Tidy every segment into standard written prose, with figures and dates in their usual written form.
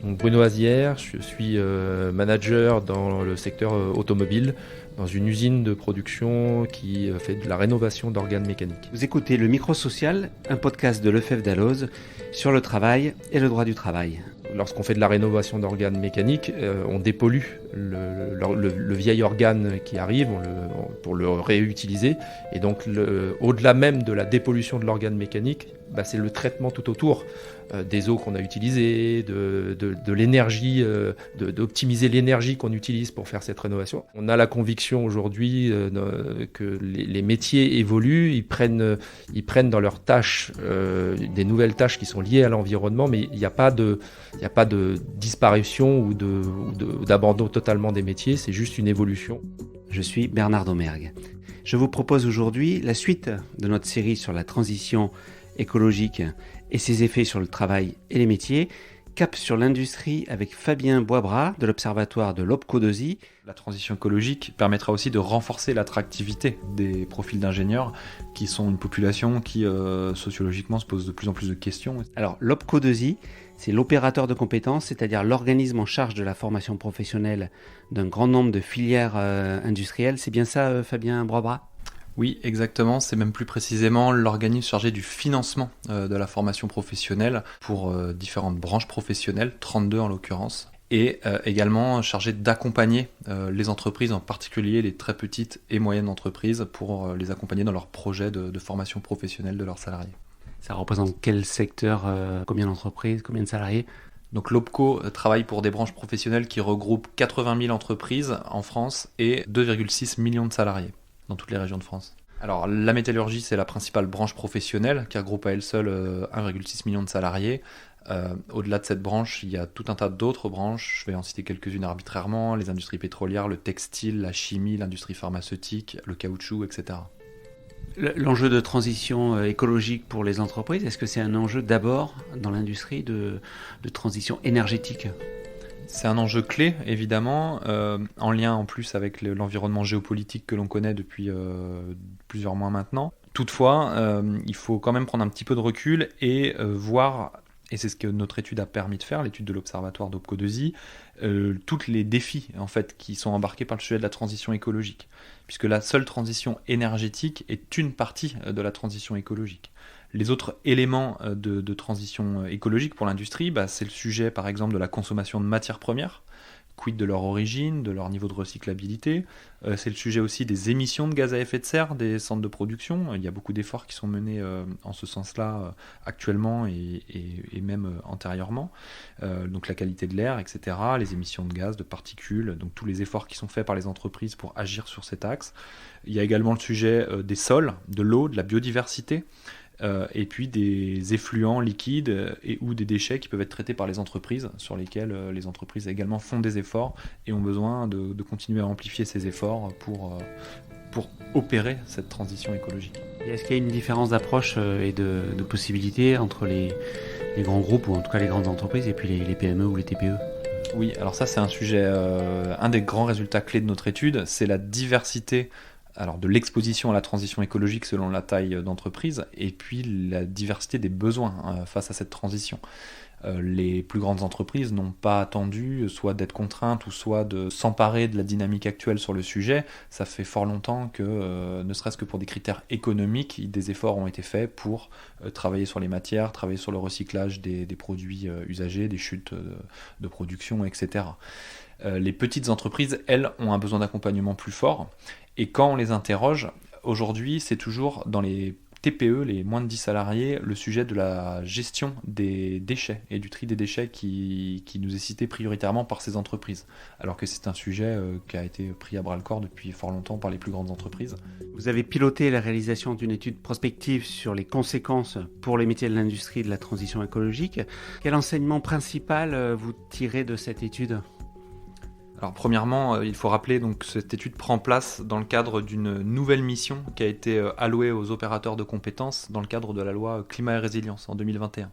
Donc Bruno Azière, je suis manager dans le secteur automobile, dans une usine de production qui fait de la rénovation d'organes mécaniques. Vous écoutez le Microsocial, un podcast de Lefebvre Dalloz sur le travail et le droit du travail. Lorsqu'on fait de la rénovation d'organes mécaniques, on dépollue le vieil organe qui arrive pour le réutiliser. Et donc, au-delà même de la dépollution de l'organe mécanique, c'est le traitement tout autour des eaux qu'on a utilisées, de l'énergie, d'optimiser l'énergie qu'on utilise pour faire cette rénovation. On a la conviction aujourd'hui que les métiers évoluent, ils prennent dans leurs tâches des nouvelles tâches qui sont liées à l'environnement, mais il n'y a pas de disparition ou d'abandon totalement des métiers, c'est juste une évolution. Je suis Bernard Domergue. Je vous propose aujourd'hui la suite de notre série sur la transition écologique et ses effets sur le travail et les métiers. Cap sur l'industrie avec Fabien Boisbras de l'Observatoire de l'OPCO2I. La transition écologique permettra aussi de renforcer l'attractivité des profils d'ingénieurs qui sont une population qui sociologiquement se pose de plus en plus de questions. Alors l'OPCO2I, c'est l'opérateur de compétences, c'est-à-dire l'organisme en charge de la formation professionnelle d'un grand nombre de filières industrielles. C'est bien ça, Fabien Boisbras ? Oui, exactement. C'est même plus précisément l'organisme chargé du financement de la formation professionnelle pour différentes branches professionnelles, 32 en l'occurrence, et également chargé d'accompagner les entreprises, en particulier les très petites et moyennes entreprises, pour les accompagner dans leurs projets de formation professionnelle de leurs salariés. Ça représente quel secteur, combien d'entreprises, combien de salariés ? Donc l'OPCO travaille pour des branches professionnelles qui regroupent 80 000 entreprises en France et 2,6 millions de salariés dans toutes les régions de France. Alors la métallurgie, c'est la principale branche professionnelle qui regroupe à elle seule 1,6 million de salariés. Au-delà de cette branche, il y a tout un tas d'autres branches, je vais en citer quelques-unes arbitrairement, les industries pétrolières, le textile, la chimie, l'industrie pharmaceutique, le caoutchouc, etc. L'enjeu de transition écologique pour les entreprises, est-ce que c'est un enjeu d'abord dans l'industrie de transition énergétique ? C'est un enjeu clé, évidemment, en lien en plus avec l'environnement géopolitique que l'on connaît depuis plusieurs mois maintenant. Toutefois, il faut quand même prendre un petit peu de recul et voir, et c'est ce que notre étude a permis de faire, l'étude de l'Observatoire d'OPCO2I, tous les défis en fait, qui sont embarqués par le sujet de la transition écologique. Puisque la seule transition énergétique est une partie de la transition écologique. Les autres éléments de transition écologique pour l'industrie, c'est le sujet par exemple de la consommation de matières premières, quid de leur origine, de leur niveau de recyclabilité. C'est le sujet aussi des émissions de gaz à effet de serre des centres de production. Il y a beaucoup d'efforts qui sont menés en ce sens-là actuellement et même antérieurement. Donc la qualité de l'air, etc., les émissions de gaz, de particules, donc tous les efforts qui sont faits par les entreprises pour agir sur cet axe. Il y a également le sujet des sols, de l'eau, de la biodiversité. Et puis des effluents liquides ou des déchets qui peuvent être traités par les entreprises, sur lesquels les entreprises également font des efforts et ont besoin de continuer à amplifier ces efforts pour opérer cette transition écologique. Et est-ce qu'il y a une différence d'approche et de possibilités entre les grands groupes, ou en tout cas les grandes entreprises, et puis les PME ou les TPE ? Oui, alors ça c'est un sujet, un des grands résultats clés de notre étude, c'est la diversité de l'exposition à la transition écologique selon la taille d'entreprise, et puis la diversité des besoins face à cette transition. Les plus grandes entreprises n'ont pas attendu soit d'être contraintes ou soit de s'emparer de la dynamique actuelle sur le sujet. Ça fait fort longtemps que, ne serait-ce que pour des critères économiques, des efforts ont été faits pour travailler sur les matières, travailler sur le recyclage des produits usagés, des chutes de production, etc. Les petites entreprises, elles, ont un besoin d'accompagnement plus fort. Et quand on les interroge, aujourd'hui, c'est toujours dans les TPE, les moins de 10 salariés, le sujet de la gestion des déchets et du tri des déchets qui nous est cité prioritairement par ces entreprises. Alors que c'est un sujet qui a été pris à bras-le-corps depuis fort longtemps par les plus grandes entreprises. Vous avez piloté la réalisation d'une étude prospective sur les conséquences pour les métiers de l'industrie de la transition écologique. Quel enseignement principal vous tirez de cette étude ? Alors premièrement, il faut rappeler que cette étude prend place dans le cadre d'une nouvelle mission qui a été allouée aux opérateurs de compétences dans le cadre de la loi Climat et Résilience en 2021.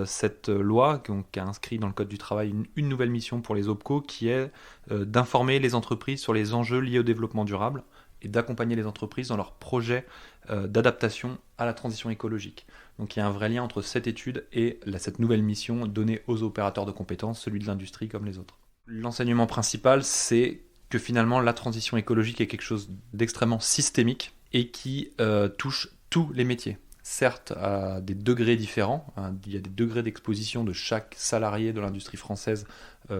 Cette loi qui a inscrit dans le Code du travail une nouvelle mission pour les OPCO qui est d'informer les entreprises sur les enjeux liés au développement durable et d'accompagner les entreprises dans leurs projets d'adaptation à la transition écologique. Donc il y a un vrai lien entre cette étude et cette nouvelle mission donnée aux opérateurs de compétences, celui de l'industrie comme les autres. L'enseignement principal, c'est que finalement la transition écologique est quelque chose d'extrêmement systémique et qui touche tous les métiers. Certes, à des degrés différents, il y a des degrés d'exposition de chaque salarié de l'industrie française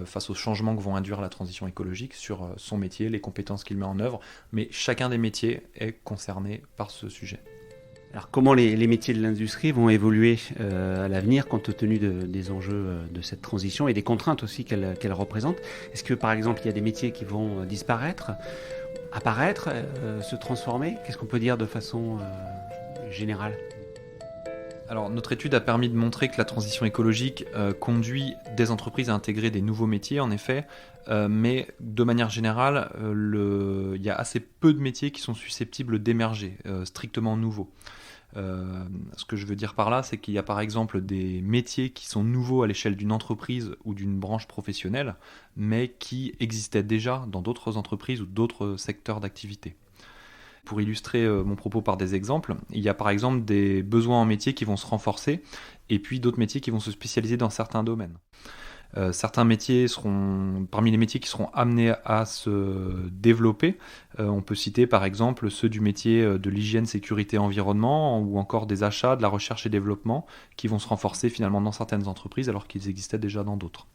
face aux changements que vont induire la transition écologique sur son métier, les compétences qu'il met en œuvre, mais chacun des métiers est concerné par ce sujet. Alors comment les métiers de l'industrie vont évoluer à l'avenir compte tenu des enjeux de cette transition et des contraintes aussi qu'elle représente? Est-ce que par exemple il y a des métiers qui vont disparaître, apparaître, se transformer? Qu'est-ce qu'on peut dire de façon générale? Alors, notre étude a permis de montrer que la transition écologique conduit des entreprises à intégrer des nouveaux métiers, en effet, mais de manière générale, il y a assez peu de métiers qui sont susceptibles d'émerger, strictement nouveaux. Ce que je veux dire par là, c'est qu'il y a par exemple des métiers qui sont nouveaux à l'échelle d'une entreprise ou d'une branche professionnelle, mais qui existaient déjà dans d'autres entreprises ou d'autres secteurs d'activité. Pour illustrer mon propos par des exemples, il y a par exemple des besoins en métiers qui vont se renforcer et puis d'autres métiers qui vont se spécialiser dans certains domaines. Certains métiers parmi les métiers qui seront amenés à se développer, on peut citer par exemple ceux du métier de l'hygiène, sécurité, environnement ou encore des achats, de la recherche et développement qui vont se renforcer finalement dans certaines entreprises alors qu'ils existaient déjà dans d'autres.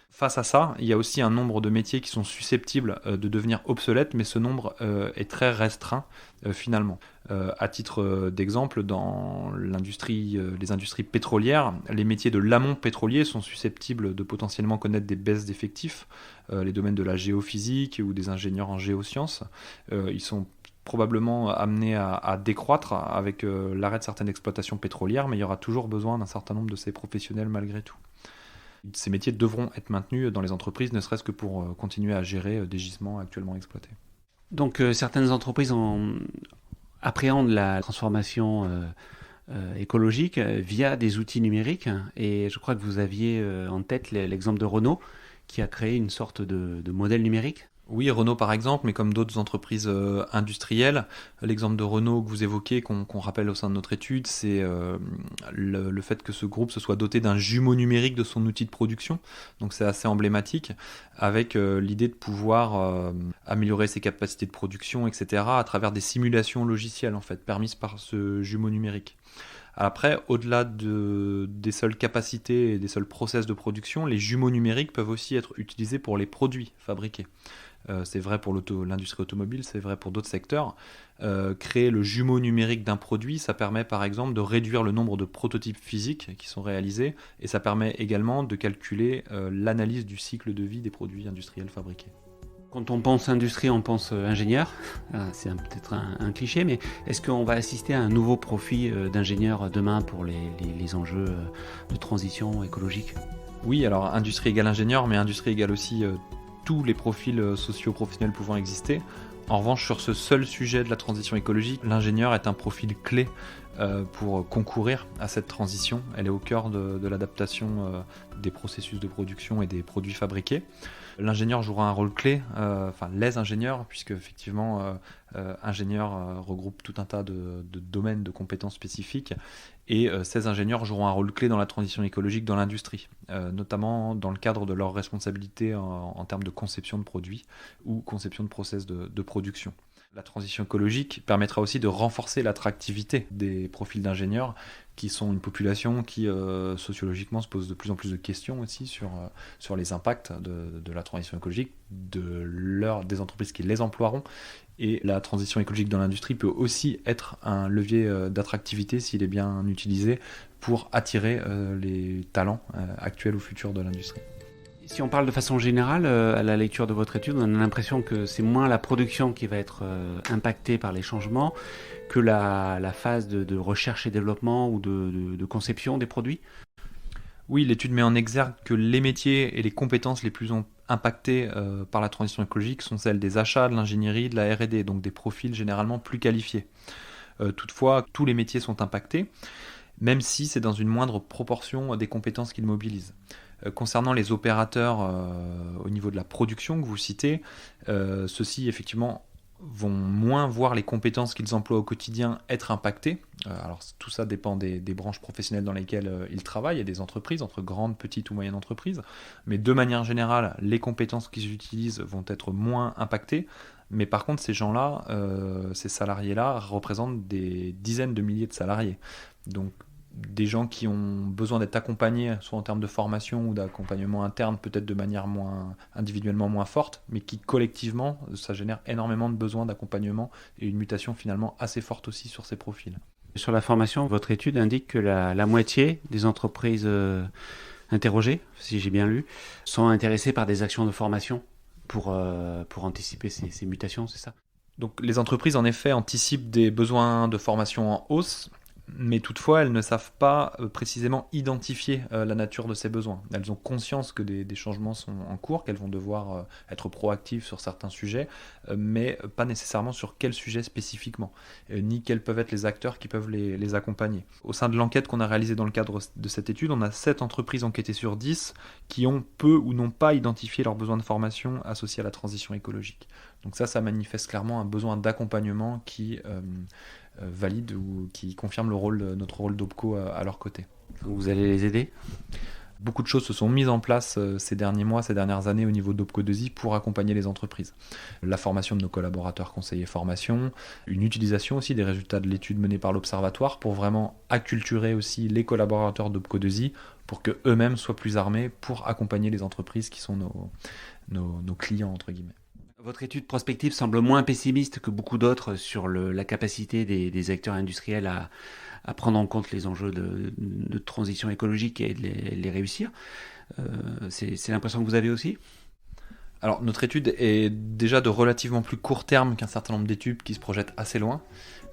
Face à ça, il y a aussi un nombre de métiers qui sont susceptibles de devenir obsolètes, mais ce nombre est très restreint finalement. À titre d'exemple, dans les industries pétrolières, les métiers de l'amont pétrolier sont susceptibles de potentiellement connaître des baisses d'effectifs. Les domaines de la géophysique ou des ingénieurs en géosciences, ils sont probablement amenés à décroître avec l'arrêt de certaines exploitations pétrolières, mais il y aura toujours besoin d'un certain nombre de ces professionnels malgré tout. Ces métiers devront être maintenus dans les entreprises, ne serait-ce que pour continuer à gérer des gisements actuellement exploités. Donc certaines entreprises appréhendent la transformation écologique via des outils numériques, et je crois que vous aviez en tête l'exemple de Renault qui a créé une sorte de modèle numérique. Oui, Renault par exemple, mais comme d'autres entreprises industrielles. L'exemple de Renault que vous évoquez, qu'on rappelle au sein de notre étude, c'est le fait que ce groupe se soit doté d'un jumeau numérique de son outil de production. Donc c'est assez emblématique, avec l'idée de pouvoir améliorer ses capacités de production, etc., à travers des simulations logicielles en fait, permises par ce jumeau numérique. Après, au-delà des seules capacités et des seuls process de production, les jumeaux numériques peuvent aussi être utilisés pour les produits fabriqués. C'est vrai pour l'industrie automobile, c'est vrai pour d'autres secteurs. Créer le jumeau numérique d'un produit, ça permet par exemple de réduire le nombre de prototypes physiques qui sont réalisés, et ça permet également de calculer l'analyse du cycle de vie des produits industriels fabriqués. Quand on pense industrie, on pense ingénieur. C'est peut-être un cliché, mais est-ce qu'on va assister à un nouveau profil d'ingénieur demain pour les enjeux de transition écologique? Oui, alors industrie égale ingénieur, mais industrie égale aussi tous les profils socio-professionnels pouvant exister. En revanche, sur ce seul sujet de la transition écologique, l'ingénieur est un profil clé pour concourir à cette transition. Elle est au cœur de l'adaptation des processus de production et des produits fabriqués. L'ingénieur jouera un rôle clé, les ingénieurs, puisque effectivement, ingénieur regroupe tout un tas de domaines de compétences spécifiques, et ces ingénieurs joueront un rôle clé dans la transition écologique dans l'industrie, notamment dans le cadre de leurs responsabilités en termes de conception de produits ou conception de process de production. La transition écologique permettra aussi de renforcer l'attractivité des profils d'ingénieurs, qui sont une population qui sociologiquement se pose de plus en plus de questions aussi sur les impacts de la transition écologique, des entreprises qui les emploieront. Et la transition écologique dans l'industrie peut aussi être un levier d'attractivité s'il est bien utilisé pour attirer les talents actuels ou futurs de l'industrie. Si on parle de façon générale, à la lecture de votre étude, on a l'impression que c'est moins la production qui va être impactée par les changements que la phase de recherche et développement ou de conception des produits. Oui, l'étude met en exergue que les métiers et les compétences les plus impactés par la transition écologique sont celles des achats, de l'ingénierie, de la R&D, donc des profils généralement plus qualifiés. Toutefois, tous les métiers sont impactés, même si c'est dans une moindre proportion des compétences qu'ils mobilisent. Concernant les opérateurs au niveau de la production que vous citez, ceux-ci effectivement vont moins voir les compétences qu'ils emploient au quotidien être impactées. Alors tout ça dépend des branches professionnelles dans lesquelles ils travaillent. Il y a des entreprises, entre grandes, petites ou moyennes entreprises. Mais de manière générale, les compétences qu'ils utilisent vont être moins impactées. Mais par contre, ces gens-là, ces salariés-là, représentent des dizaines de milliers de salariés. Donc des gens qui ont besoin d'être accompagnés, soit en termes de formation ou d'accompagnement interne, peut-être de manière individuellement moins forte, mais qui collectivement, ça génère énormément de besoins d'accompagnement et une mutation finalement assez forte aussi sur ces profils. Sur la formation, votre étude indique que la moitié des entreprises interrogées, si j'ai bien lu, sont intéressées par des actions de formation pour anticiper ces mutations, c'est ça ? Donc les entreprises en effet anticipent des besoins de formation en hausse, mais toutefois elles ne savent pas précisément identifier la nature de ces besoins. Elles ont conscience que des changements sont en cours, qu'elles vont devoir être proactives sur certains sujets, mais pas nécessairement sur quels sujets spécifiquement, ni quels peuvent être les acteurs qui peuvent les accompagner. Au sein de l'enquête qu'on a réalisée dans le cadre de cette étude, on a 7 entreprises enquêtées sur 10 qui ont peu ou n'ont pas identifié leurs besoins de formation associés à la transition écologique. Donc ça manifeste clairement un besoin d'accompagnement qui valide ou qui confirme notre rôle d'OPCO à leur côté. Vous allez les aider ? Beaucoup de choses se sont mises en place ces derniers mois, ces dernières années au niveau d'OPCO2I pour accompagner les entreprises. La formation de nos collaborateurs conseillers formation, une utilisation aussi des résultats de l'étude menée par l'Observatoire pour vraiment acculturer aussi les collaborateurs d'OPCO2I pour qu'eux-mêmes soient plus armés pour accompagner les entreprises qui sont nos clients entre guillemets. Votre étude prospective semble moins pessimiste que beaucoup d'autres sur la capacité des acteurs industriels à prendre en compte les enjeux de transition écologique et de les réussir. C'est l'impression que vous avez aussi ? Alors notre étude est déjà de relativement plus court terme qu'un certain nombre d'études qui se projettent assez loin.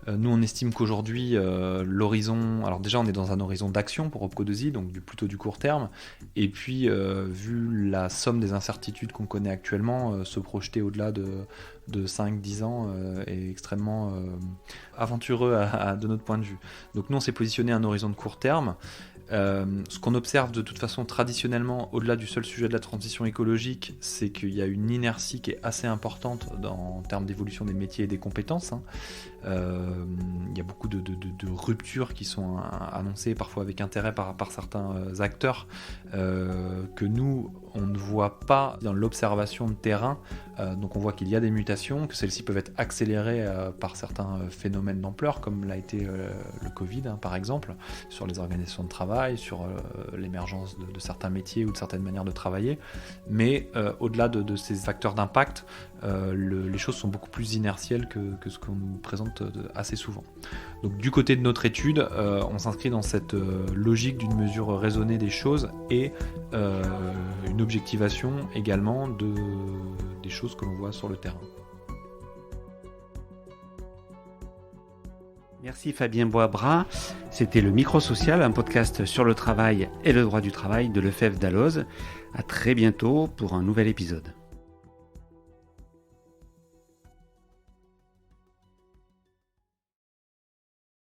Nous, on estime qu'aujourd'hui, l'horizon... Alors déjà, on est dans un horizon d'action pour OPCO2I, donc plutôt du court terme. Et puis, vu la somme des incertitudes qu'on connaît actuellement, se projeter au-delà de 5-10 ans est extrêmement aventureux de notre point de vue. Donc nous, on s'est positionné à un horizon de court terme. Ce qu'on observe de toute façon traditionnellement, au-delà du seul sujet de la transition écologique, c'est qu'il y a une inertie qui est assez importante en termes d'évolution des métiers et des compétences. Il y a beaucoup de ruptures qui sont annoncées, parfois avec intérêt par certains acteurs, que nous, on ne voit pas dans l'observation de terrain. Donc on voit qu'il y a des mutations, que celles-ci peuvent être accélérées par certains phénomènes d'ampleur, comme l'a été le Covid, par exemple, sur les organisations de travail, sur l'émergence de certains métiers ou de certaines manières de travailler. Mais au-delà de ces facteurs d'impact, les choses sont beaucoup plus inertielles que ce qu'on nous présente assez souvent. Donc du côté de notre étude, on s'inscrit dans cette logique d'une mesure raisonnée des choses et une objectivation également des choses que l'on voit sur le terrain. Merci Fabien Boisbras. C'était le Micro Social, un podcast sur le travail et le droit du travail de Lefebvre Dalloz. À très bientôt pour un nouvel épisode.